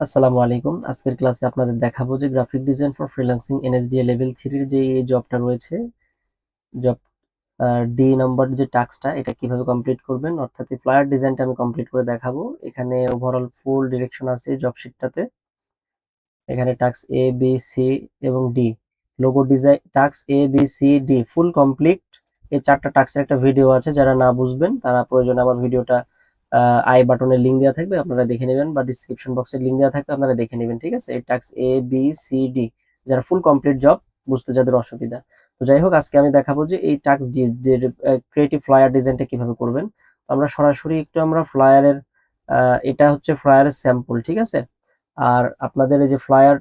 আসসালামু আলাইকুম। আজকের ক্লাসে আপনাদের দেখাবো যে graphic design for freelancing NSDA level 3 এর যে এই জবটা রয়েছে, জব ডি নাম্বার যে টাস্কটা এটা কিভাবে কমপ্লিট করবেন, অর্থাৎ এই ফ্লায়ার ডিজাইনটা আমি কমপ্লিট করে দেখাবো। এখানে ওভারঅল ফুল ডিরেকশন আছে জব শিটটাতে। এখানে টাস্ক এ বি সি এবং D, logo design task A B C D full complete. এই চারটা টাস্কের একটা ভিডিও আছে, যারা না বুঝবেন তারা প্রয়োজনে আমার ভিডিওটা আই বাটনের লিঙ্ক দেওয়া থাকবে, আপনারা দেখে নেবেন, বা ডিসক্রিপশন বক্সের লিঙ্ক দেওয়া থাকবে, আপনারা দেখে নেবেন। ঠিক আছে, এই task A B C D যারা ফুল কমপ্লিট জব, বুঝতে যাদের অসুবিধা। তো যাই হোক, আজকে আমি দেখাবো যে এই টাস্ক ডি যে ক্রিয়েটিভ ফ্লায়ার ডিজাইনটা কিভাবে করবেন। তো আমরা সরাসরি একটু আমরা ফ্লায়ারের, এটা হচ্ছে ফ্লায়ারের স্যাম্পল। ঠিক আছে, আর আপনাদের এই যে ফ্লায়ার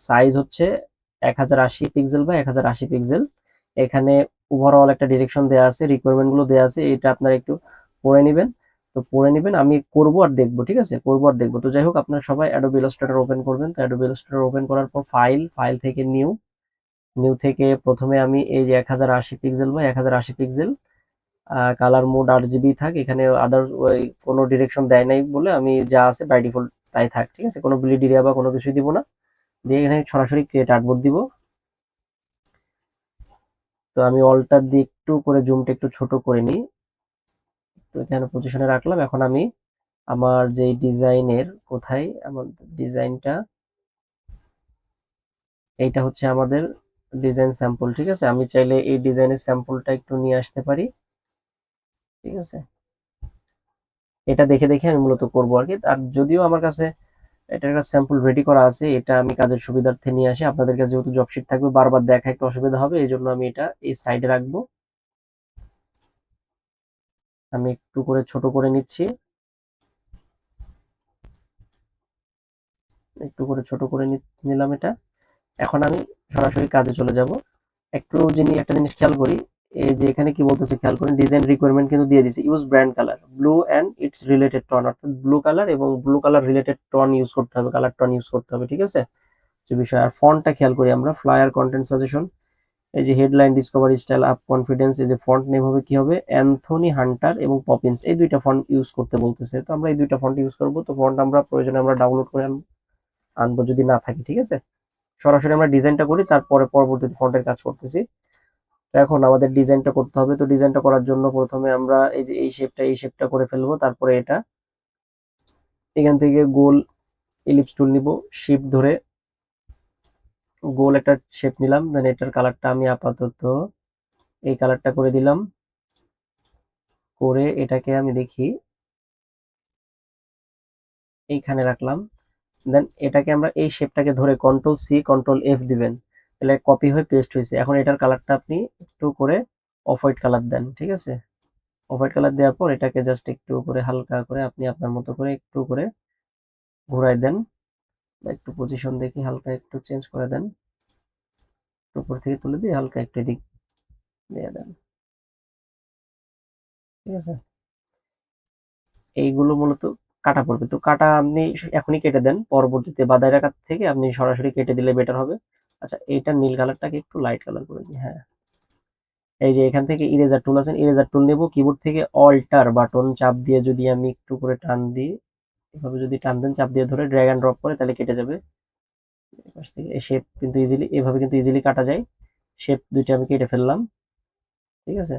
সাইজ হচ্ছে 1080 পিক্সেল বা 1080 পিক্সেল। এখানে ওভারঅল একটা ডিরেকশন দেওয়া আছে, রিকোয়ারমেন্ট গুলো দেওয়া আছে, এটা আপনারা একটু পড়ে নেবেন। তো পড়ে নেবেন, আমি করবো আর দেখবো। ঠিক আছে, করবো আর দেখবো। তো যাই হোক, আপনারা সবাই অ্যাডোবি ইলাস্ট্রেটর ওপেন করবেন। তো অ্যাডোবি ইলাস্ট্রেটর ওপেন করার পর ফাইল থেকে নিউ, থেকে প্রথমে আমি এই যে 1080 পিক্সেল বা 1080 পিক্সেল, কালার মোড RGB থাক। এখানে আদার ওই কোনো ডিরেকশন দেয় নাই বলে আমি যা আছে বাই ডিফল্ট তাই থাক। ঠিক আছে, কোনো ব্লিড এরিয়া বা কোনো কিছুই দিব না, দিয়ে এখানে সরাসরি ক্রিয়েট আর্টবোর্ড দিব। তো আমি অলটা দিয়ে একটু করে জুমটা একটু ছোট করে নিই, তো এখানে পজিশনে রাখলাম। এখন আমি আমার যে ডিজাইনের, কোথায় আমার ডিজাইনটা, এইটা হচ্ছে আমাদের ডিজাইন স্যাম্পল। ঠিক আছে, আমি চাইলে এই ডিজাইনের স্যাম্পলটা একটু নিয়ে আসতে পারি। ঠিক আছে, এটা দেখে দেখে আমি মূলত করবো আর কি। আর যদিও আমার কাছে এটা একটা স্যাম্পল রেডি করা আছে, এটা আমি কাজের সুবিধার্থে নিয়ে আসি। আপনাদের কাছে যেহেতু জব শিট থাকবে, বারবার দেখা একটু অসুবিধা হবে, এই জন্য আমি এটা এই সাইডে রাখবো। আমি একটু করে ছোট করে নিচ্ছি, একটু করে ছোট করে নিলাম এটা। এখন আমি সরাসরি কাজে চলে যাব। একটা জিনিস খেয়াল করি, এই যে এখানে কি বলতেছে খেয়াল করেন, ডিজাইন রিকোয়ারমেন্ট কিন্তু দিয়ে দিছে, use brand colour blue and its related tone, অর্থাৎ ব্লু কালার এবং blue colour related tone use করতে হবে, কালার টন ইউজ করতে হবে। ঠিক আছে, যে বিষয়। আর ফন্টটা খেয়াল করি আমরা, ফ্লায়ার কন্টেন্ট সাজেশন, এই যে headline, Discovery style, up confidence, এই যে ফন্ট নেম হবে কি হবে, অ্যান্থনি হান্টার এবং পপিন্স, এই দুইটা ফন্ট ইউজ করতে বলতেছে। তো আমরা এই দুইটা ফন্ট ইউজ করব। তো ফন্ট আমরা প্রয়োজনে আমরা ডাউনলোড করে আনবো যদি না থাকে। ঠিক আছে, সরাসরি আমরা ডিজাইনটা করি, তারপরে পরবর্তীতে ফন্টের কাজ করতেছি। তো এখন আমাদের ডিজাইনটা করতে হবে। তো ডিজাইনটা করার জন্য প্রথমে আমরা এই যে এই শেপটা করে ফেলবো। তারপরে এটা এখান থেকে গোল ইলিপস টুল নিব, শিফট ধরে গোল একটা শেপ নিলাম। দেন এটার কালারটা আমি আপাতত এই কালারটা করে দিলাম, করে এটাকে আমি দেখি এইখানে রাখলাম। দেন এটাকে আমরা এই শেপটাকে ধরে Ctrl+C Ctrl+F দিবেন, তাহলে কপি হয়ে পেস্ট হয়েছে। এখন এটার কালারটা আপনি একটু করে অফ হোয়াইট কালার দেন। ঠিক আছে, অফ হোয়াইট কালার দেওয়ার পর এটাকে জাস্ট একটু করে হালকা করে আপনি আপনার মতো করে একটু করে ঘুরাই দেন, বা একটু পজিশন দেখে হালকা একটু চেঞ্জ করে দেন, উপর থেকে তুলে দিয়ে হালকা একটু এদিক দিয়ে দেন। ঠিক আছে, এইগুলো মূলত কাটা পড়বে। তো কাটা আপনি এখনই কেটে দেন, পরবর্তীতে বাদাই রাখার থেকে আপনি সরাসরি কেটে দিলে বেটার হবে। আচ্ছা, এইটা নীল কালারটাকে একটু লাইট কালার করে দিই। হ্যাঁ, এই যে এখান থেকে ইরেজার টুল আছে, ইরেজার টুল নেব, কিবোর্ড থেকে অল্টার বাটন চাপ দিয়ে যদি আমি একটু করে টান দিই, এভাবে যদি টান দেন, চাপ দিয়ে ধরে ড্র্যাগ অ্যান্ড ড্রপ করে, তাহলে কেটে যাবে। পাশ থেকে এই শেপ কিন্তু ইজিলি, এভাবে কিন্তু ইজিলি কাটা যায়। শেপ দুইটা আমি কেটে ফেললাম। ঠিক আছে,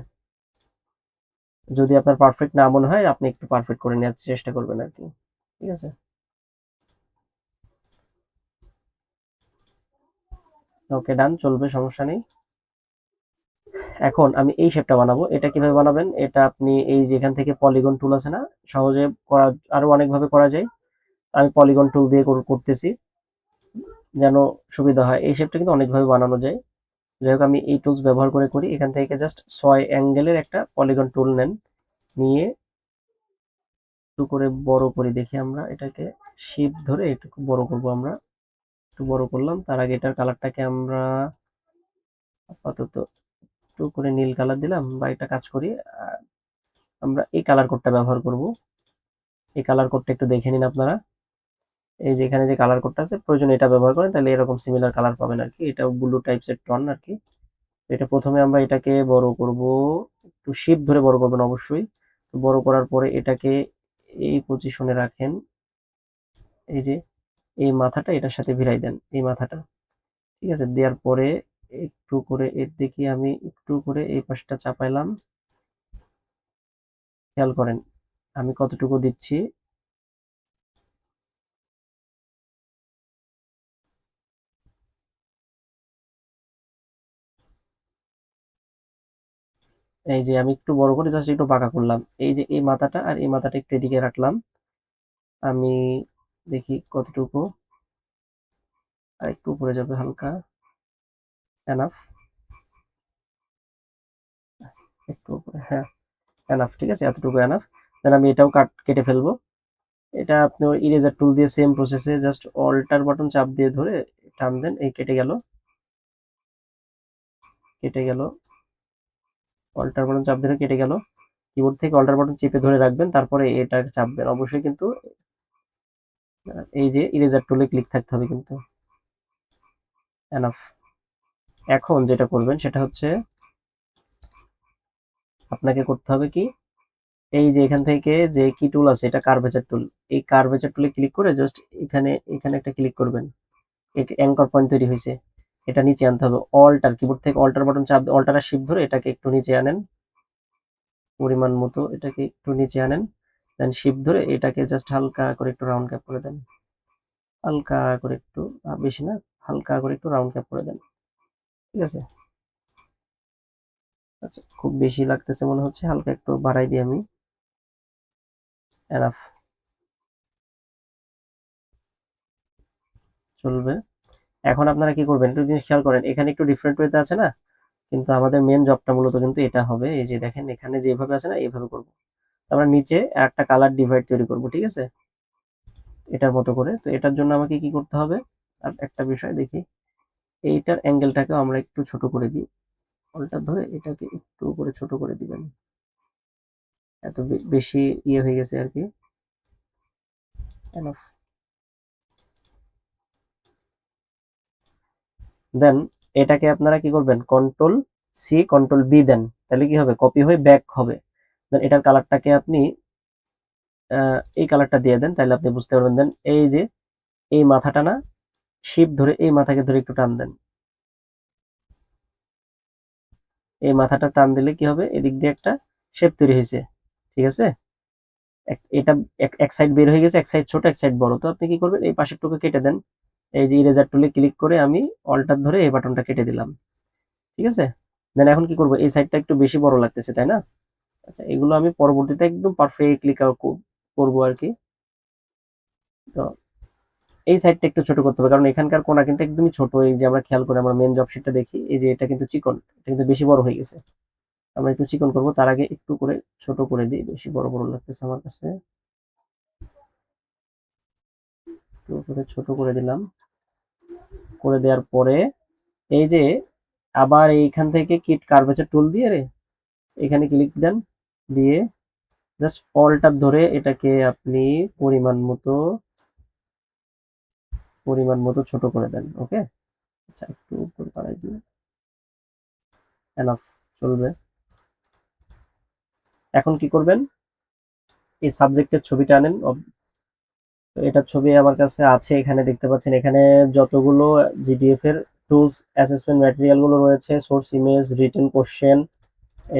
যদি আপনার পারফেক্ট না মনে হয়, আপনি একটু পারফেক্ট করে নেওয়ার চেষ্টা করবেন আর কি। ঠিক আছে, ওকে, ডান, চলবে, সমস্যা নেই। এখন আমি এই শেপটা বানাবো। এটা কিভাবে বানাবেন, এটা আপনি এই যেখান থেকে পলিগন টুল আছে না, সহজে করা, আরো অনেকভাবে করা যায়। আমি পলিগন টুল দিয়ে করতেছি যেন সুবিধা হয়। এই শেপটা কিন্তু অনেকভাবে বানানো যায়। যাই হোক, আমি এই টুলস ব্যবহার করে করি। এখান থেকে জাস্ট 6 অ্যাঙ্গেলের একটা পলিগন টুল নেন, নিয়ে একটু করে বড় করি। দেখি আমরা এটাকে শিফট ধরে একটু বড় করব। আমরা একটু বড় করলাম। তার আগে এটার কালারটাকে আমরা আপাতত একটু করে নীল কালার দিলাম, বা একটা কাজ করি, আমরা এই কালার কোডটা ব্যবহার করব। এই কালার কোডটা একটু দেখে নিন আপনারা। এই যে এখানে যে কালার কোডটা আছে, প্রয়োজন এটা ব্যবহার করেন, তাহলে এরকম সিমিলার কালার পাবেন আর কি। এটা ব্লু টাইপসের টন আর কি। এটা প্রথমে আমরা এটাকে বড় করব, একটু শিফট ধরে বড় করবেন অবশ্যই। বড় করার পরে এটাকে এই পজিশনে রাখেন, এই যে এই মাথাটা এটার সাথে ভিড়াই দেন, এই মাথাটা। ঠিক আছে, দেওয়ার পরে একটু করে এর দিকে আমি একটু করে এই পাশটা চাপাইলাম। খেয়াল করেন আমি কতটুকু দিচ্ছি। এই যে আমি একটু বড় করে জাস্ট একটু বাঁকা করলাম, এই যে এই মাথাটা আর এই মাথাটা একটু এদিকে রাখলাম। আমি দেখি কতটুকু, আর একটু উপরে যাবে হালকা, এনাফ, একটু উপরে, হ্যাঁ এনাফ, ঠিক আছে এতটুকু এনাফ। দেন আমি এটাও কেটে ফেলবো। এটা আপনি ওই ইরেজার টুল দিয়ে সেম প্রসেসে জাস্ট অল্টার বাটন চাপ দিয়ে ধরে টান দেন, এই কেটে গেল, কেটে গেল। অল্টার বাটন চাপ ধরে কেটে গেল। কিবোর্ড থেকে অল্টার বাটন চেপে ধরে রাখবেন, তারপরে এটা চাপবেন অবশ্যই, কিন্তু এই যে ইরেজার টুলে ক্লিক থাকতে হবে কিন্তু। এনাফ। এখন যেটা করবেন সেটা হচ্ছে আপনাকে করতে হবে কি, এই যে এখান থেকে যে কি টুল আছে, এটা কার্ভেচার টুল, এই কার্ভেচার টুলে ক্লিক করে জাস্ট এখানে এখানে একটা ক্লিক করবেন। অ্যাঙ্কর পয়েন্ট তৈরি হয়েছে, এটা নিচে আনতে হবে। অল্টার কিবোর্ড থেকে অল্টার বাটন চাপ, অল্টার আর শিফট ধরে এটাকে একটু নিচে আনেন, পরিমাণ মতো এটাকে একটু নিচে আনেন। দেন শিফট ধরে এটাকে জাস্ট হালকা করে একটু রাউন্ড ক্যাপ করে দেন, হালকা করে একটু, বেশি না, হালকা করে একটু রাউন্ড ক্যাপ করে দেন। ঠিক আছে, আচ্ছা খুব বেশি লাগতেছে মনে হচ্ছে, হালকা একটু বাড়াই দিই আমি। এনাফ, চলবে। এখন আপনারা কি করবেন, একটু জিনিস খেয়াল করেন, এখানে একটু ডিফারেন্ট ওয়েতে আছে না, কিন্তু আমাদের মেন জবটা মূলত কিন্তু এটা হবে। এই যে দেখেন এখানে যেভাবে আছে না, এইভাবে করব। আমরা নিচে একটা কালার ডিভাইড তৈরি করব, ঠিক আছে, এটার মতো করে। তো এটার জন্য আমাকে কি করতে হবে, আর একটা বিষয় দেখি, এইটার অ্যাঙ্গেলটাকেও আমরা একটু ছোট করে দিই। অল্টার ধরে এটাকে একটু করে ছোট করে দিবেন, এত বেশি ইয়ে হয়ে গেছে আর কি। দেন এটাকে আপনারা কি করবেন, কন্ট্রোল সি কন্ট্রোল বি দেন, তাহলে কি হবে, কপি হয়ে ব্যাক হবে। দেন এটার কালারটাকে আপনি এই কালারটা দিয়ে দেন, তাহলে আপনি বুঝতে পারবেন। দেন এই যে এই মাথাটা না, শিপ ধরে এই মাথাকে ধরে একটু টান দেন, এই মাথাটা টান দিলে কি হবে, এদিক দিয়ে একটা শেপ তৈরি হয়েছে। ঠিক আছে, এটা এক সাইড বের হয়ে গেছে, এক সাইড ছোট এক সাইড বড়। তো আপনি কি করবেন, এই পাশের টুকু কেটে দেন। এই যে ইরেজার টুলে ক্লিক করে আমি অল্টার ধরে এই বাটনটা কেটে দিলাম। ঠিক আছে, দেন এখন কি করবো, এই সাইডটা একটু বেশি বড় লাগতেছে তাই না। আচ্ছা এগুলো আমি পরবর্তীতে একদম পারফেক্টলি করবো আর কি। তো এই সাইডটা একটু ছোট করতে হবে, কারণ এখানকার কোণা কিন্তু একদমই ছোট। এই যে আমরা খেয়াল করে আমরা মেন জব শিটটা দেখি, এই যে এটা কিন্তু চিকন, এটা কিন্তু বেশি বড় হয়ে গেছে। আমরা একটু চিকন করব, তার আগে একটু করে ছোট করে দিই, বেশি বড় বড় লাগতেছে আমার কাছে। একটু করে ছোট করে দিলাম, করে দেওয়ার পরে এই যে আবার এইখান থেকে কিট কার্ভেচার টুল দিয়ে এখানে ক্লিক দেন, দিয়ে জাস্ট অল্টার ধরে এটাকে আপনি পরিমাণ মতো ছোট করে দেন। ওকে, আচ্ছা একটু উপরে বাড়াই দিই, এনাফ, চলবে। এখন কি করবেন, এই সাবজেক্টের ছবিটা আনেন। তো এটার ছবি আমার কাছে আছে, এখানে দেখতে পাচ্ছেন। এখানে যতগুলো জিডিএফ এর টুলস অ্যাসেসমেন্ট ম্যাটেরিয়াল গুলো রয়েছে, সোর্স ইমেজ, রিটেন কোশ্চেন,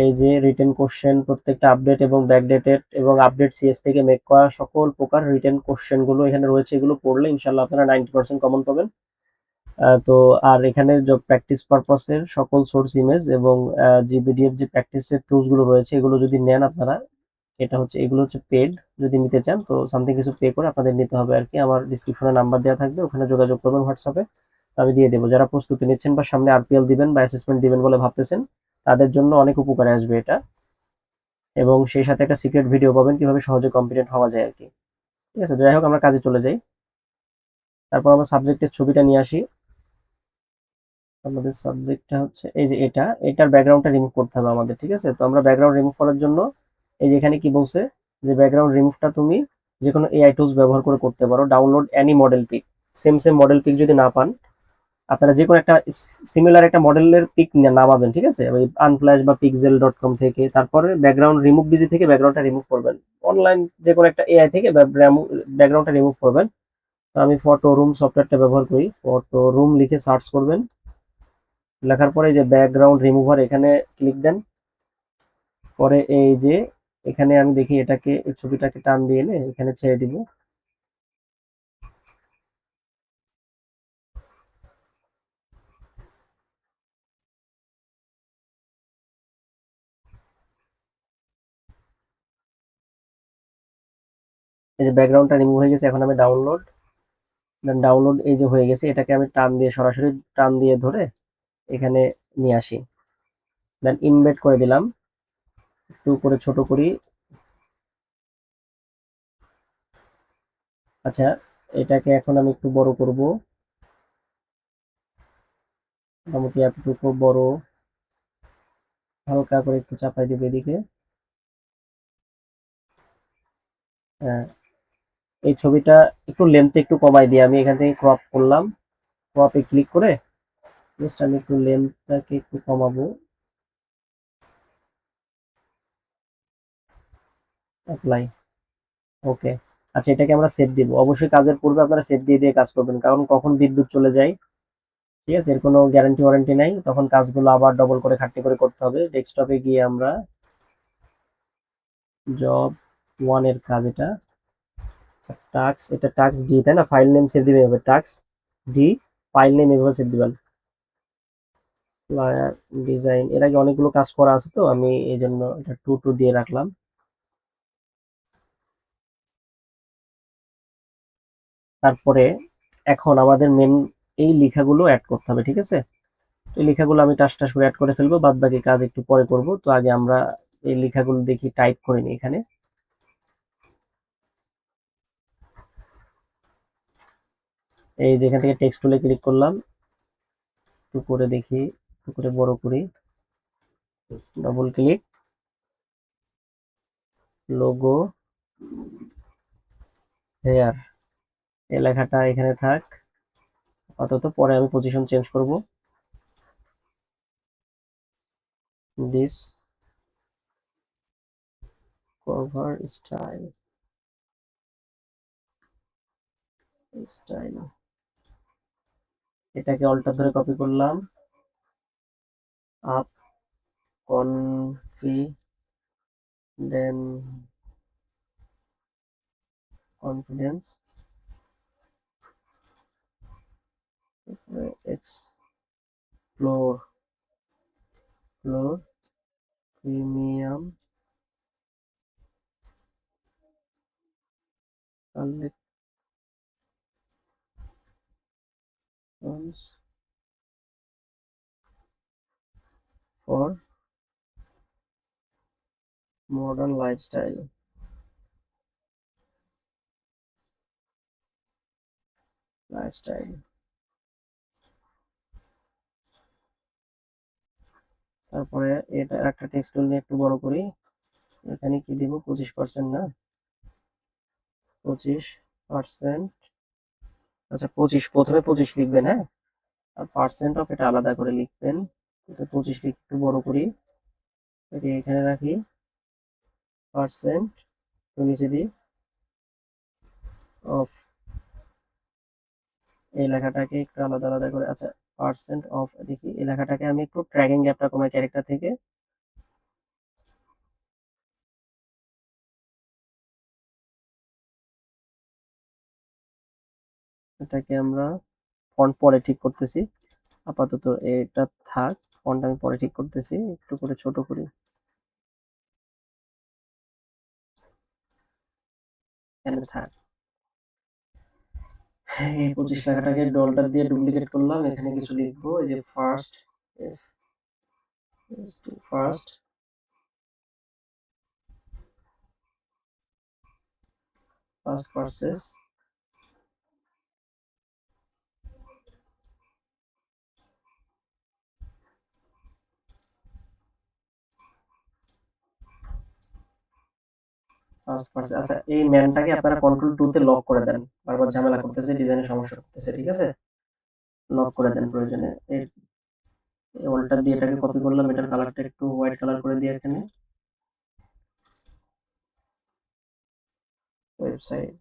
এই যে রিটেন কোশ্চেন প্রত্যেকটা আপডেট এবং ব্যাকডেটেড এবং আপডেট সিএস থেকে মেক করা সকল প্রকার রিটেন কোশ্চেন গুলো এখানে রয়েছে। এগুলো পড়লে ইনশাল্লাহ আপনারা 90% কমন পাবেন। তো আর এখানে প্র্যাকটিস পারপাসের সকল সোর্স ইমেজ এবং জিবিডিএফ যে প্র্যাকটিসের টুলস গুলো রয়েছে, এগুলো যদি নেন আপনারা, এটা হচ্ছে এগুলো হচ্ছে পেড, যদি নিতে চান তো সামথিং কিছু পে করে আপনাদের নিতে হবে আর কি। আমার ডিসক্রিপশনে নাম্বার দেওয়া থাকবে, ওখানে যোগাযোগ করবেন হোয়াটসঅ্যাপে, আমি দিয়ে দেবো। যারা প্রস্তুতি নিচ্ছেন বা সামনে আরপিএল দিবেন বা অ্যাসেসমেন্ট দিবেন বলে ভাবতেছেন, তাদের জন্য অনেক উপকারে আসবে এটা। এবং সেই সাথে একটা সিক্রেট ভিডিও পাবেন কিভাবে সহজে কম্পিটেন্ট হওয়া যায় আর কি। ঠিক আছে, যাই হোক আমরা কাজে চলে যাই। তারপর আমরা সাবজেক্টের ছবিটা নিয়ে আসি। আমাদের সাবজেক্টটা হচ্ছে এই যে এটার ব্যাকগ্রাউন্ডটা রিমুভ করতে হবে আমাদের। ঠিক আছে, তো আমরা ব্যাকগ্রাউন্ড রিমুভ করার জন্য এই যে এখানে কি বলছে, যে ব্যাকগ্রাউন্ড রিমুভটা তুমি যে কোনো এআই টুলস ব্যবহার করে করতে পারো। Download any model pic, same model pic যদি না পান, আপনারা যে কোনো একটা সিমিলার একটা মডেলের পিক নামাবেন। ঠিক আছে, ওই আনফ্ল্যাশ বা pixel.com থেকে, তারপরে ব্যাকগ্রাউন্ড রিমুভ বিজি থেকে ব্যাকগ্রাউন্ডটা রিমুভ করবেন। অনলাইন যে কোনো একটা এআই থেকে ব্যাকগ্রাউন্ডটা রিমুভ করবেন। তো আমি ফটো রুম সফটওয়্যারটা ব্যবহার করি। ফটো রুম লিখে সার্চ করবেন, লেখার পরে যে ব্যাকগ্রাউন্ড রিমুভার এখানে ক্লিক দেন। পরে এই যে এখানে আমি দেখি এটাকে, এই ছবিটাকে টান দিয়ে এনে এখানে ছেড়ে দিব। এই যে ব্যাকগ্রাউন্ডটা রিমুভ হয়ে গেছে, এখন আমি ডাউনলোড, দেন ডাউনলোড এই যে হয়ে গেছে, এটাকে আমি টান দিয়ে সরাসরি টান দিয়ে ধরে এখানে নিয়ে আসি, দেন ইনবেড করে দিলাম, একটু করে ছোট করি। আচ্ছা, এটাকে এখন আমি একটু বড় করব, মোটামুটি এতটুকু বড়, হালকা করে একটু চাপাই দিব এদিকে। হ্যাঁ, এই ছবিটা একটু লেন্থ একটু কমাই দিয়ে আমি এখান থেকে ক্রপ করলাম, ক্রপে ক্লিক করে জাস্ট আমি একটু লেন্থটাকে একটু কমাবো, অ্যাপ্লাই, ওকে। আচ্ছা, এটাকে আমরা সেভ দিব, অবশ্যই কাজের পূর্বে আপনারা সেভ দিয়ে দিয়ে কাজ করবেন, কারণ কখন বিদ্যুৎ চলে যায়, ঠিক আছে, এর কোনো গ্যারান্টি ওয়ারেন্টি নাই, তখন কাজগুলো আবার ডবল করে খাটনি করে করতে হবে। ডেস্কটপে গিয়ে আমরা জব ওয়ান এর কাজ এটা, টাস্ক, এটা টাস্ক ডি তাই না, ফাইল নেম সেভ দিবেন এভাবে, টাস্ক ডি, ফাইল নেম এভাবে সেভ দিবেন। ফ্লায়ার ডিজাইন, এর আগে অনেকগুলো কাজ করা আছে, তো আমি এই জন্য এটা 2 দিয়ে রাখলাম। তারপরে এখন আমাদের মেন এই লেখাগুলো অ্যাড করতে হবে, ঠিক আছে। তো এই লেখাগুলো আমি টাস টাস করে অ্যাড করে ফেলবো, বাদ বাকি কাজ একটু পরে করব। তো আগে আমরা এই লেখাগুলো দেখি টাইপ করে নিই এখানে। এই যেখান থেকে টেক্সট টুলে ক্লিক করলাম, একটু করে দেখি, একটু করে বড় করি, ডবল ক্লিক, লোগো হেয়ার, এই লেখাটা এখানে থাক আপাতত, পরে আমি পজিশন চেঞ্জ করব। দিস কভার স্টাইল, স্টাইল, এটাকে অল্টার ধরে কপি করলাম, up confidence, confidence explore, floor premium collections for modern lifestyle, lifestyle. তারপরে এটা একটা টেক্সট নিয়ে একটু বড় করি, এখানে কি দিব, 25% না, 25%, আচ্ছা 25, প্রথমে 25 লিখবেন, হ্যাঁ, আর পার্সেন্ট অফ এটা আলাদা করে লিখবেন। এটা 25 লিখে একটু বড় করি, এটি এখানে রাখি, পার্সেন্ট তো নিচে দিই অফ, এই লেখাটাকে একটু আলাদা আলাদা করে, আচ্ছা পার্সেন্ট অফ, দেখি এই লেখাটাকে আমি একটু ট্র্যাকিং গ্যাপটা কমাই ক্যারেক্টার থেকে, এটাকে আমরা ফন্ট পরে ঠিক করতেছি, আপাতত এটা থাক, ফন্ট আমি পরে ঠিক করতেছি, একটু করে ছোট করি, এখানে থাক। এই 25 লেখাটাকে ডলার দিয়ে ডুপ্লিকেট করলাম, এখানে কিছু লিখবো, এই যে first, first, first purchase, first purchase. আচ্ছা, এই ম্যানটাকে আপনারা কন্ট্রোল 2 তে লক করে দেন, বারবার ঝামেলা করতেছে, ডিজাইনের সমস্যা করতেছে, ঠিক আছে, লক করে দেন প্রয়োজনে। এই অল্টার দিয়ে এটাকে কপি করলাম, এটার কালারটা একটু হোয়াইট কালার করে দিয়ে এখানে, ওয়েবসাইট,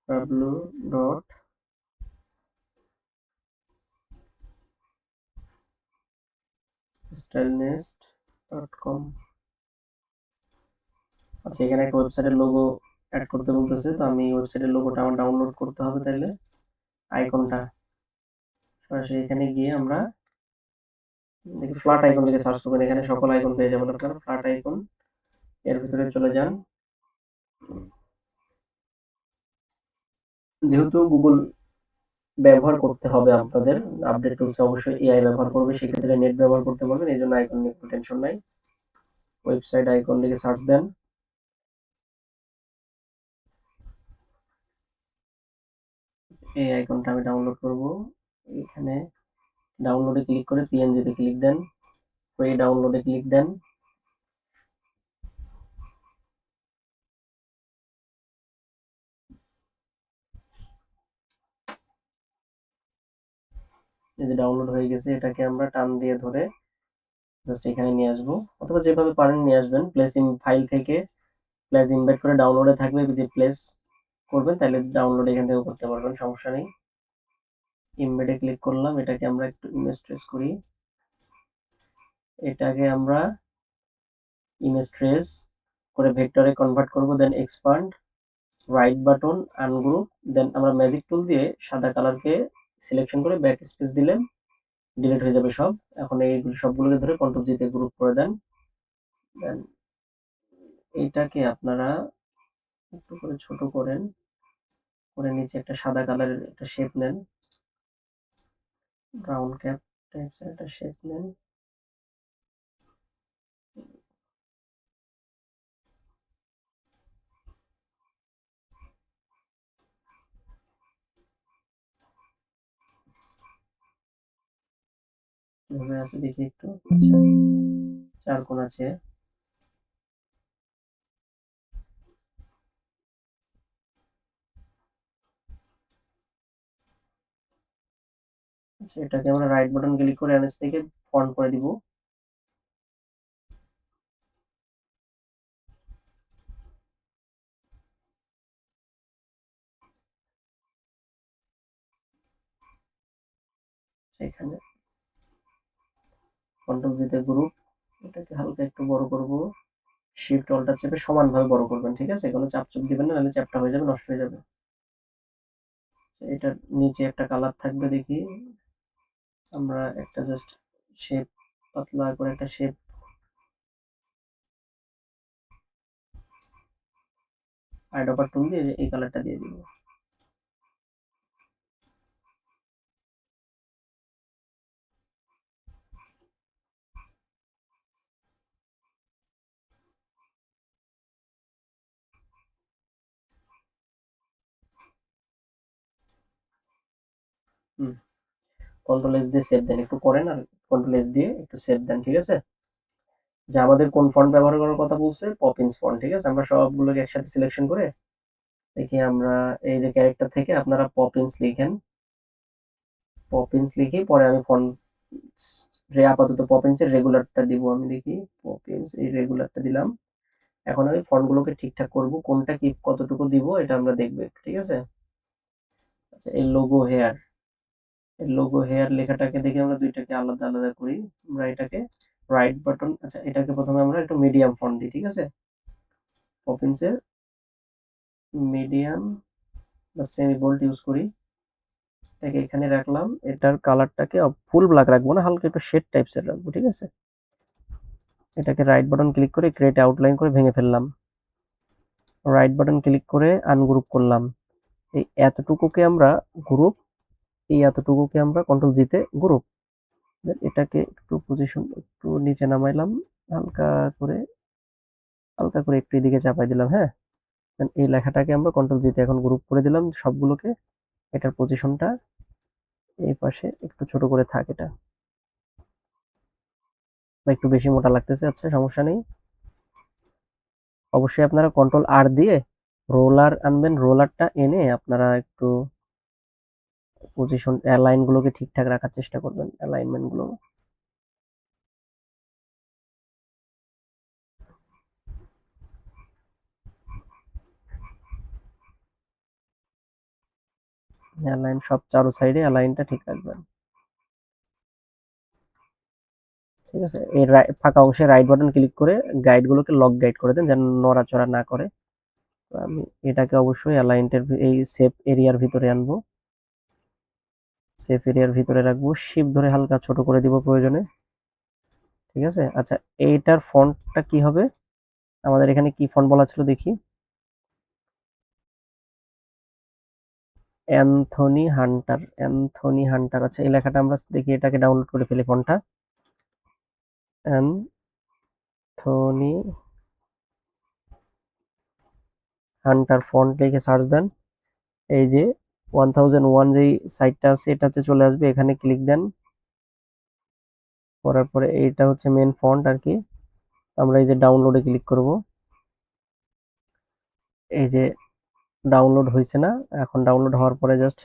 pablo.stylnest.com। আচ্ছা, এখানে একটা ওয়েবসাইটের লোগো অ্যাড করতে বলতেছে, তো আমি ওয়েবসাইটের লোগোটা আমার ডাউনলোড করতে হবে। তাইলে আইকনটা সরাসরি এখানে গিয়ে আমরা দেখি ফ্ল্যাট আইকন লিখে সার্চ করবেন, এখানে সকল আইকন পেয়ে যাবেন আপনারা। ফ্ল্যাট আইকন, এর ভিতরে চলে যান। যেহেতু গুগল ব্যবহার করতে হবে আপনাদের, আপডেট টুলসে অবশ্যই এআই ব্যবহার করবে, সেক্ষেত্রে নেট ব্যবহার করতে পারবেন, এই জন্য আইকন নিয়ে কোনো টেনশন নাই। ওয়েবসাইট আইকন লিখে সার্চ দেন। এই আইকনটা আমি ডাউনলোড করব। এখানে ডাউনলোডে ক্লিক করে পিএনজিতে ক্লিক দেন, ফ্রি ডাউনলোডে ক্লিক দেন। এই যে ডাউনলোড হয়ে গেছে, এটাকে আমরা টান দিয়ে ধরে জাস্ট এখানে নিয়ে আসবো, অথবা যেভাবে পারেন নিয়ে আসবেন। প্লেস ইন ফাইল থেকে প্লেস ইমবেড করে ডাউনলোডে থাকবে, যে প্লেস করবেন তাহলে ডাউনলোড এখান থেকে করতে পারবেন, সমস্যা নেই। ইমবেডে ক্লিক করলাম, এটাকে আমরা একটু ইমেজ ট্রেস করি। এটাকে আমরা ইমেজ ট্রেস করে ভেক্টরে কনভার্ট করব, দেন এক্সপান্ড, রাইট বাটন, আনগ্রুপ, দেন আমরা ম্যাজিক টুল দিয়ে সাদা কালারকে সিলেকশন করে ব্যাক স্পেস দিলে ডিলিট হয়ে যাবে সব। এখন এইগুলো সবগুলোকে ধরে কন্ট্রোল জিতে গ্রুপ করে দেন। দেন এইটাকে আপনারা একটু করে ছোট করেন, করে নিচে একটা সাদা কালারের একটা শেপ নেন, ব্রাউন ক্যাপ টাইপস একটা শেপ নেন। কিভাবে আছে দেখি একটু। আচ্ছা, চার কোণ আছে। আচ্ছা, এটাকে আমরা রাইট বাটন ক্লিক করে এনএস থেকে ফন্ট করে দিব। এখানে কন্ট্রোল জিতে গ্রুপ, এটাকে হালকা একটু বড় করব, শিফট অল্টার চেপে সমানভাবে বড় করবেন, ঠিক আছে? কোনো চাপ চুপ দিবেন না, নাহলে চ্যাপটা হয়ে যাবে, নষ্ট হয়ে যাবে। এটার নিচে একটা কালার থাকবে, দেখি আমরা একটা জাস্ট শেপ, পাতলা করে একটা শেপ আইডপার টুল দিয়ে এই কালারটা দিয়ে দিব। কন্ট্রোল এস দিয়ে সেভ দেন, একটু করেন আর কন্ট্রোল এস দিয়ে একটু সেভ দেন, ঠিক আছে? যে আমাদের কোন ফন্ট ব্যবহার করার কথা বলছে, পপিন্স ফন্ট, ঠিক আছে? আমরা সবগুলোকে একসাথে সিলেকশন করে দেখি, আমরা এই যে ক্যারেক্টার থেকে আপনারা পপিন্স লিখেন, পপিন্স লিখে পরে আমি ফন্ট আপাতত পপিন্স এর রেগুলারটা দিব, আমি দেখি পপিন্স এই রেগুলারটা দিলাম। এখন আমি ফন্টগুলোকে ঠিকঠাক করব, কোনটা কি কতটুকু দিব এটা আমরা দেখব, ঠিক আছে? আচ্ছা, এই লোগো হেয়ার লেখাটাকে দেখে আমরা দুইটাকে আলাদা আলাদা করি। আমরা এটাকে রাইট বাটন, আচ্ছা এটাকে প্রথমে আমরা একটু মিডিয়াম ফন্ট দিই, ঠিক আছে? পপিন্সের মিডিয়াম বা সেমি বোল্ড ইউজ করি। এটাকে এখানে রাখলাম, এটার কালারটাকে ফুল ব্ল্যাক রাখবো না, হালকা একটু শেড টাইপসের রাখবো, ঠিক আছে? এটাকে রাইট বাটন ক্লিক করে ক্রিয়েট আউটলাইন করে ভেঙে ফেললাম, রাইট বাটন ক্লিক করে আনগ্রুপ করলাম। এই এতটুকুকে আমরা গ্রুপ, এই এতটুকুকে আমরা কন্ট্রোল জিতে গ্রুপ। এটাকে একটু পজিশন একটু নিচে নামাইলাম, হালকা করে হালকা করে একটু এদিকে চাপাই দিলাম, হ্যাঁ। এই লেখাটাকে আমরা কন্ট্রোল জিতে এখন গ্রুপ করে দিলাম সবগুলোকে। এটার পজিশনটা এই পাশে একটু ছোট করে থাক, এটা বা একটু বেশি মোটা লাগতেছে, আচ্ছা সমস্যা নেই। অবশ্যই আপনারা কন্ট্রোল আর দিয়ে রোলার আনবেন, রোলারটা এনে আপনারা একটু পজিশন অ্যালাইন গুলোকে ঠিকঠাক রাখার চেষ্টা করবেন, অ্যালাইনমেন্ট গুলো। অ্যালাইন সব চারো সাইডে অ্যালাইনটা ঠিক রাখবেন। ঠিক আছে, এই ফাঁকা অংশে রাইট বাটন ক্লিক করে গাইডগুলোকে লক গাইড করে দেন যেন নড়াচড়া না করে। তো আমি এটাকে অবশ্যই অ্যালাইনটের এই সেফ এরিয়ার ভিতরে আনবো, সেফ এরিয়ার ভিতরে রাখবো, শিফট ধরে হালকা ছোট করে দিব প্রয়োজনে। ঠিক আছে, আচ্ছা এইটার ফন্টটা কি হবে, আমাদের এখানে কি ফন্ট বলা ছিল দেখি, অ্যান্থনি হান্টার, অ্যান্থনি হান্টার। আচ্ছা এই লেখাটা আমরা দেখি, এটাকে ডাউনলোড করে ফেলি ফন্টটা, অ্যান্থনি হান্টার ফন্ট লিখে সার্চ দেন। এই যে 1001 যেই সাইটটা আছে এটা হচ্ছে চলে আসবে, এখানে ক্লিক দেন, করার পরে এইটা হচ্ছে মেন ফন্ট আর কি। আমরা এই যে ডাউনলোডে ক্লিক করব, এই যে ডাউনলোড হয়েছে না, এখন ডাউনলোড হওয়ার পরে জাস্ট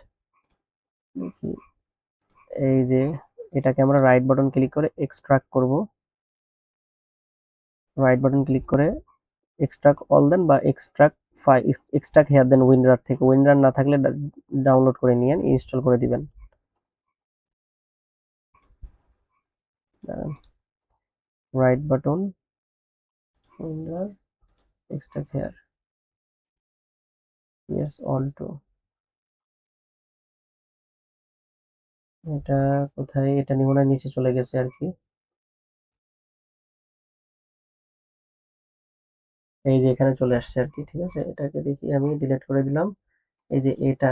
দেখি, এই যে এটাকে আমরা রাইট বাটন ক্লিক করে এক্সট্রাক্ট করব, রাইট বাটন ক্লিক করে এক্সট্রাক্ট অল দেন বা এক্সট্রাক্ট এক্সট্রাক্ট হেয়ার দেন উইনরার থেকে, উইনরার না থাকলে ডাউনলোড করে নিয়ে ইনস্টল করে দিবেন। Right button WinRAR extract here, yes all to, এটা কোথায়, এটা নিমোনার নিচে চলে গেছে আর কি। এই যে এখানে চলে আসছে আর কি। ঠিক আছে, এটাকে দেখি আমি ডিলিট করে দিলাম। এই যে এটা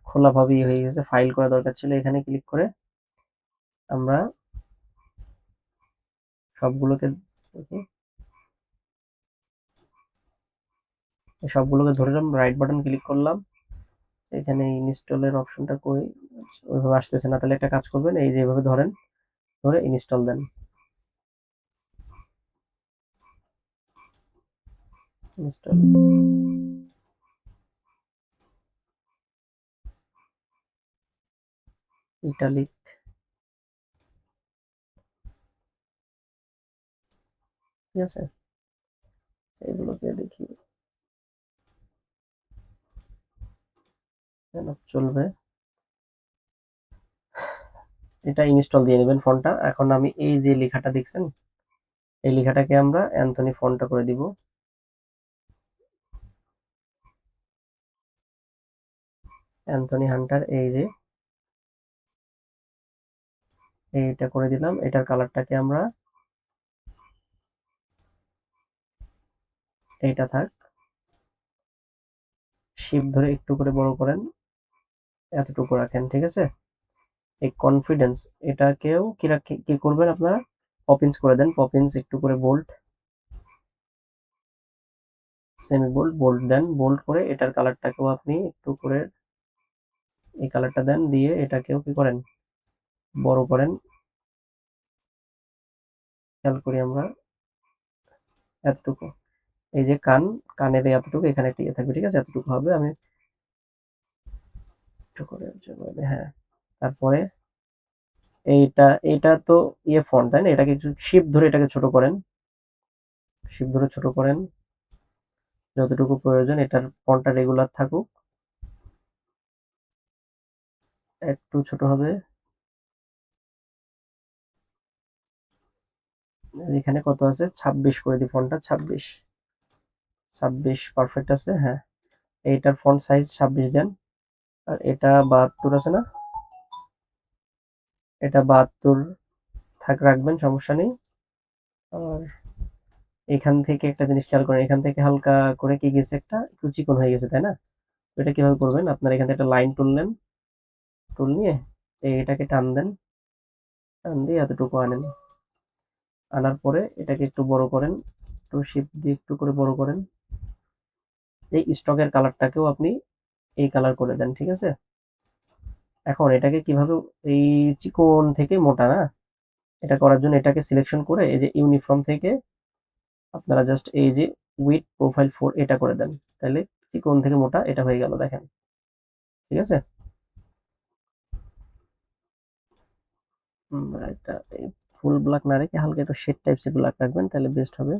খোলাভাবেই হয়ে গেছে, ফাইল করা দরকার ছিল, এখানে ক্লিক করে আমরা সবগুলোকে দেখি, সবগুলোকে ধরলাম, রাইট বাটন ক্লিক করলাম, এখানে ইনস্টলের অপশনটা কই, ওইভাবে আসতেছে না, তাহলে একটা কাজ করবেন, এই যে এভাবে ধরেন, ধরে ইনস্টল দেন, ইনস্টল, ইটালিক, ঠিক আছে, এগুলোকে দেখি কেন চলবে, এটা ইনস্টল দিয়ে নেবেন ফন্টটা। এখন আমি এই যে লেখাটা দেখছেন, এই লেখাটাকে আমরা অ্যান্থনি ফন্টটা করে দিব, অ্যান্থনি হান্টার, এই যে এইটা করে দিলাম। এটার কালারটাকে আমরা, এইটা থাক, শিফট ধরে একটু করে বড় করেন, এতটুকু রাখেন। ঠিক আছে, এই কনফিডেন্স এটাকেও কি করবেন আপনারা, পপিন্স করে দেন, পপিন্স একটু করে বোল্ড, সেমি বোল্ড, বোল্ড দেন, বোল্ড করে এটার কালারটাকেও আপনি একটু করে এই কালারটা দেন, দিয়ে এটাকেও কি করেন, বড় করেন, খেয়াল করি আমরা এতটুকু, এই যে কানের এতটুকু এখানে একটা ইয়ে থাকবে। ঠিক আছে, এতটুকু হবে, আমি একটু করে, হ্যাঁ, তারপরে এইটা তো ইয়ে ফন্ট তাই না, এটাকে একটু শিফট ধরে এটাকে ছোট করেন, শিফট ধরে ছোট করেন যতটুকু প্রয়োজন, এটার ফন্টটা রেগুলার থাকুক, একটু ছোট হবে, এখানে কত আছে 26 করে দিই, ফন্টটা 26, 26 পারফেক্ট আছে, হ্যাঁ। এইটার ফন্ট সাইজ 26 দেন, আর এটা 72 আছে না, এটা 72 রাখবেন, সমস্যা নেই। আর এখান থেকে একটা জিনিস খেয়াল করেন, এখান থেকে হালকা করে কি গেছে, একটা একটু চিকন হয়ে গেছে তাই না, এটা কিভাবে করবেন, আপনার এখান থেকে একটা লাইন তুললেন, টুল নিয়ে এটাকে টান দেন, টান দিয়ে এতটুকু আনেন, আনার পরে এটাকে একটু বড় করেন, একটু শিফট দিয়ে একটু করে বড় করেন, এই স্টকের কালারটাকেও আপনি এই কালার করে দেন। ঠিক আছে, এখন এটাকে কিভাবে, এই চিকন থেকে মোটা না, এটা করার জন্য এটাকে সিলেকশন করে এই যে ইউনিফর্ম থেকে আপনারা জাস্ট এই যে উইথ প্রোফাইল 4 এটা করে দেন, তাহলে চিকন থেকে মোটা এটা হয়ে গেল, দেখেন। ঠিক আছে, এটা ফুল ব্ল্যাক না রেখে হালকা একটু শেড টাইপসের ব্ল্যাক রাখবেন, তাহলে বেস্ট হবে।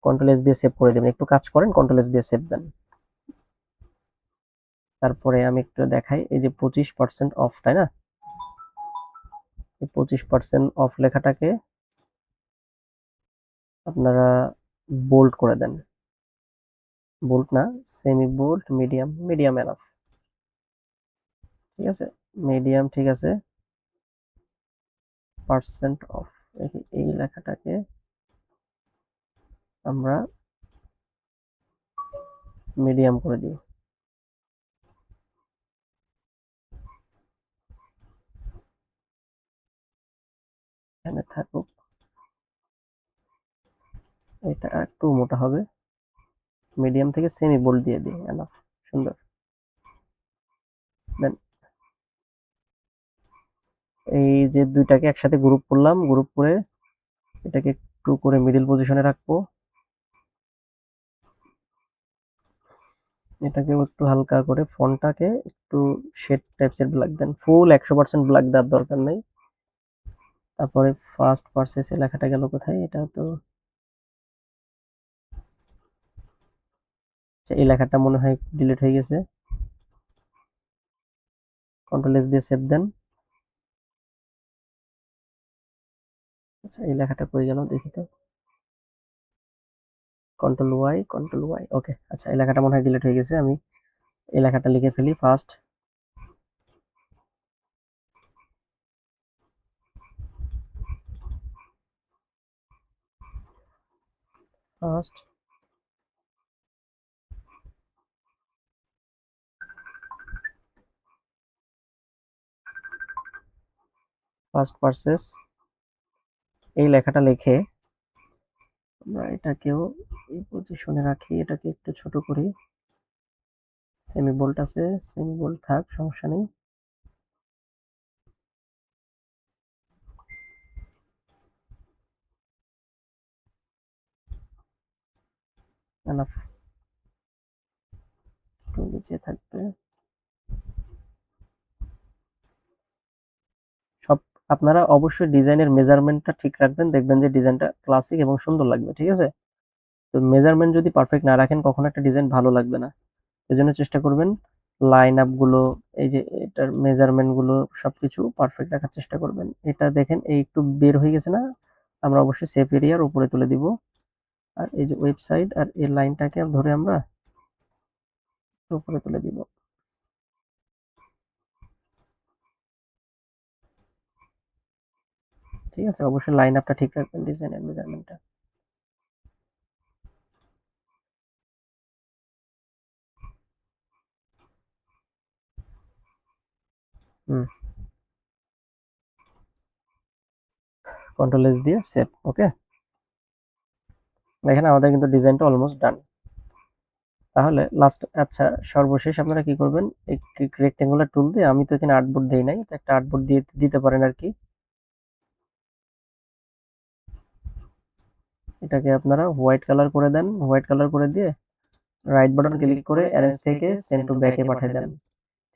কন্ট্রোল এস দিয়ে সেভ করে দেবেন, একটু কাজ করেন, কন্ট্রোল এস দিয়ে সেভ দেন। তারপরে আমি একটু দেখাই, এই যে 25% অফ, তাই না? এই 25% অফ লেখাটাকে আপনারা বোল্ড করে দেন। বোল্ড না, semi bold, medium, medium enough. ঠিক আছে, মিডিয়াম ঠিক আছে। পার্সেন্ট অফ, এই লেখাটাকে আমরা মিডিয়াম করে দিই। এখানে থাকুক, এটা একটু মোটা হবে। মিডিয়াম থেকে সেমি বোল্ড দিয়ে দিই, এনাফ, সুন্দর। দেন এই যে দুইটাকে একসাথে গ্রুপ করলাম, গ্রুপ করে এটাকে একটু করে মিডিল পজিশনে রাখবো। এটাকেও একটু হালকা করে ফন্টটাকে একটু শেড টাইপসের ব্ল্যাক দেন, ফুল 100% ব্ল্যাক দেওয়ার দরকার নেই। তারপরে ফার্স্ট পারচেসে লেখাটা গেল কোথায়? এটা তো এই লেখাটা মনে হয় ডিলিট হয়ে গেছে। কন্ট্রোল এস দিয়ে সেভ দেন। আচ্ছা, এই লেখাটা কই গেল দেখি তো। কন্ট্রোল ওয়াই, কন্ট্রোল ওয়াই, ওকে। আচ্ছা, এই লেখাটা মনে হয় ডিলিট হয়ে গেছে, আমি এই লেখাটা লিখে ফেলি। ফার্স্ট ফার্স্ট ফার্স্ট পারচেস, এই লেখাটা লিখে আমরা এটাকেও এই পজিশনে রাখি, এটাকে একটু ছোট করি। সেমি বোল্ট আছে, সেমি বোল্ট থাক, সমস্যা নেই। এনাফ, একটু নিচে থাকবে সব। আপনারা অবশ্যই ডিজাইনের মেজারমেন্টটা ঠিক রাখবেন, দেখবেন যে ডিজাইনটা ক্লাসিক এবং সুন্দর লাগবে। ঠিক আছে, তো মেজারমেন্ট যদি পারফেক্ট না রাখেন কখনো একটা ডিজাইন ভালো লাগবে না। এজন্য চেষ্টা করবেন লাইন আপ গুলো, এই যে এটার মেজারমেন্ট গুলো সবকিছু পারফেক্ট রাখার চেষ্টা করবেন। এটা দেখেন এই একটু বের হয়ে গেছে না, আমরা অবশ্যই সেফ এরিয়ার উপরে তুলে দিব। আর এই যে ওয়েবসাইট আর এই লাইনটাকে ধরে আমরা উপরে তুলে দিব। ঠিক আছে, অবশ্যই লাইন আপটা ঠিক রাখবেন, ডিজাইনের মেজারমেন্টটা। হুম, কন্ট্রোল এস দিয়ে সেভ, ওকে। এখানে আমাদের কিন্তু ডিজাইনটা অলমোস্ট ডান। তাহলে লাস্ট, আচ্ছা, সর্বশেষ আপনারা কি করবেন, এই রেক্টেঙ্গুলার টুল দিয়ে, আমি তো এখানে আর্টবোর্ড দেই নাই, তো একটা আর্টবোর্ড দিয়ে দিতে পারেন আর কি। এটাকে আপনারা হোয়াইট কালার করে দেন, হোয়াইট কালার করে দিয়ে রাইট বাটন ক্লিক করে অ্যারেঞ্জ থেকে সেন্ড টু ব্যাকে পাঠিয়ে দেন।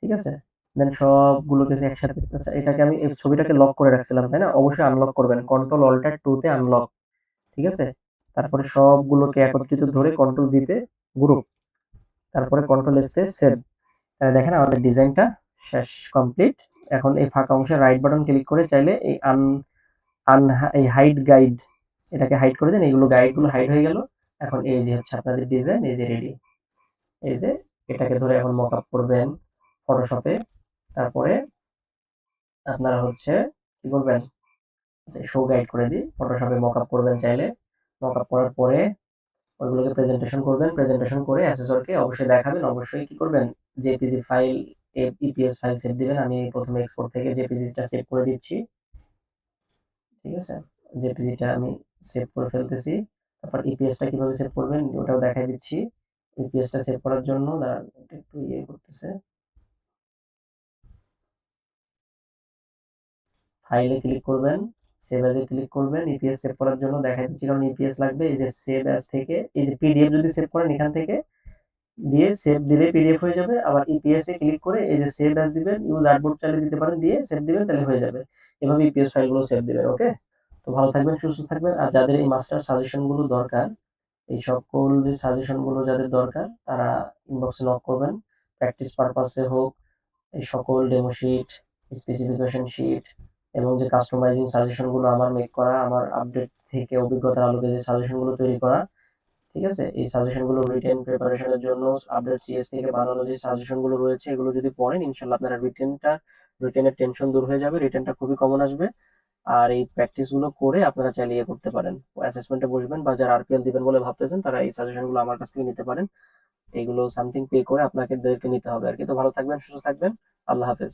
ঠিক আছে, দেন সবগুলোকে একসাথে, আচ্ছা, এটাকে আমি এই ছবিটাকে লক করে রাখছিলাম, তাই না? অবশ্যই আনলক করবেন, কন্ট্রোল অল্টার টু তে আনলক। ঠিক আছে, তারপরে সবগুলোকে একত্রিত ধরে কন্ট্রোল জি তে গ্রুপ, তারপরে কন্ট্রোল এস তে সেভ। তাহলে দেখেন আমাদের ডিজাইনটা শেষ, কমপ্লিট। এখন এই ফাঁকা অংশে রাইট বাটন ক্লিক করে চাইলে এই আন এই হাইড গাইড, এটাকে হাইড করে দেন, এইগুলো গাইডগুলো হাইড হয়ে গেল। এখন এই যে হচ্ছে আপনাদের ডিজাইন, এই যে রেডি। এই যে এটাকে ধরে এখন মক আপ করবেন ফটোশপে। তারপরে আপনারা হচ্ছে কি করবেন, শো গাইড করে দিই, ফটোশপে মক আপ করবেন চাইলে। মক আপ করার পরে ওইগুলোকে প্রেজেন্টেশন করবেন, প্রেজেন্টেশন করে অ্যাসেসরকে অবশ্যই দেখাবেন। অবশ্যই কি করবেন, JPG file, EPS file save দিবেন। আমি প্রথমে এক্সপোর্ট থেকে জেপিজিটা সেভ করে দিচ্ছি। ঠিক আছে, জেপিজিটা আমি সেভ করে ফেলতেছি। তারপর ইপিএসটা কিভাবে সেভ করবেন ওটাও দেখাই দিচ্ছি। ইপিএসটা সেভ করার জন্য দাঁড়ান, এটা একটু ইয়ে করতেছে। ফাইলে ক্লিক করবেন, সেভ অ্যাজে ক্লিক করবেন, ইপিএস সেভ করার জন্য দেখাই দিচ্ছি, কারণ ইপিএস লাগবে। এই যে সেভ অ্যাজ থেকে, এই যে পিডিএফ যদি সেভ করেন এখান থেকে দিয়ে সেভ দিলে পিডিএফ হয়ে যাবে। আবার ইপিএস এ ক্লিক করে এই যে সেভ অ্যাজ দিবেন, ইউজ আর্টবোর্ড চালিয়ে দিতে পারেন, দিয়ে সেভ দিবেন, তাহলে হয়ে যাবে। এভাবে ইপিএস ফাইলগুলো সেভ দিবেন, ওকে। তো ভালো থাকবেন, সুস্থ থাকবেন। আর যাদের এই মাস্টার সাজেশনগুলো দরকার, এই সকল যে সাজেশনগুলো যাদের দরকার, তারা ইনবক্সে নক করবেন। প্র্যাকটিস পারপাসে হোক, এই সকল ডেমো শিট, স্পেসিফিকেশন শিট এবং যে কাস্টমাইজিং সাজেশনগুলো আমার মেক করা, আমার আপডেট থেকে অভিজ্ঞতার আলোকে যে সাজেশনগুলো তৈরি করা, ঠিক আছে, এই সাজেশনগুলো রিটেন প্রিপারেশনের জন্য আপডেট সিএস থেকে বানানো যে সাজেশনগুলো রয়েছে এগুলো যদি পড়েন ইনশাল্লাহ আপনারা রিটেনের টেনশন দূর হয়ে যাবে, রিটেনটা খুবই কমন আসবে। আর এই প্র্যাকটিস গুলো করে আপনারা চালিয়ে করতে পারেন, অ্যাসেসমেন্টে বসবেন বা যারা আরপিএল দিবেন বলে ভাবতেছেন তারা এই সাজেশন গুলো আমার কাছ থেকে নিতে পারেন। এগুলো সামথিং পে করে আপনাদেরকে নিতে হবে আর কি। তো ভালো থাকবেন, সুস্থ থাকবেন, আল্লাহ হাফেজ।